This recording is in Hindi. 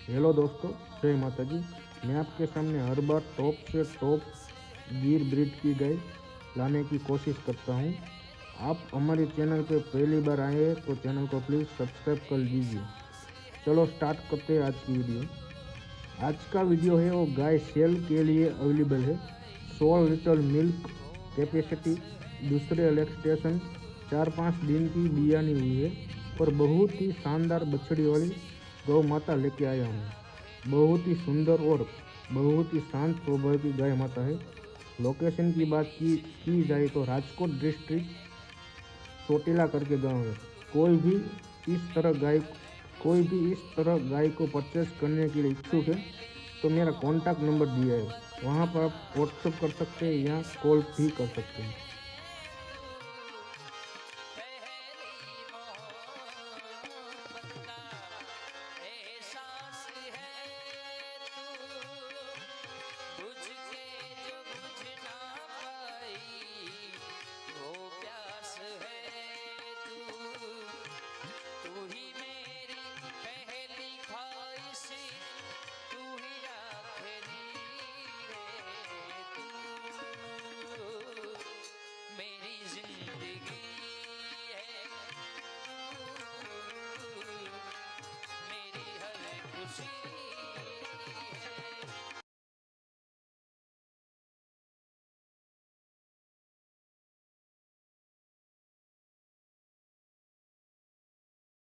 हेलो दोस्तों, जय माता जी। मैं आपके सामने हर बार टॉप से टॉप गिर ब्रीड की गाय लाने की कोशिश करता हूँ। आप हमारे चैनल पे पहली बार आए हैं तो चैनल को प्लीज़ सब्सक्राइब कर लीजिए। चलो स्टार्ट करते हैं आज की वीडियो। आज का वीडियो है वो गाय सेल के लिए अवेलेबल है। 16 लीटर मिल्क कैपेसिटी, दूसरे लैक्टेशन, 4-5 दिन की बियानी हुई है और बहुत ही शानदार बछड़ी वाली गौ माता लेके आया हूँ। बहुत ही सुंदर और बहुत ही शांत स्वभाव की गाय माता है। लोकेशन की बात की जाए तो राजकोट डिस्ट्रिक्ट चोटीला करके गांव है। कोई भी इस तरह गाय को परचेस करने के लिए इच्छुक है तो मेरा कॉन्टैक्ट नंबर दिया है, वहाँ पर आप व्हाट्सअप कर सकते हैं या कॉल भी कर सकते हैं।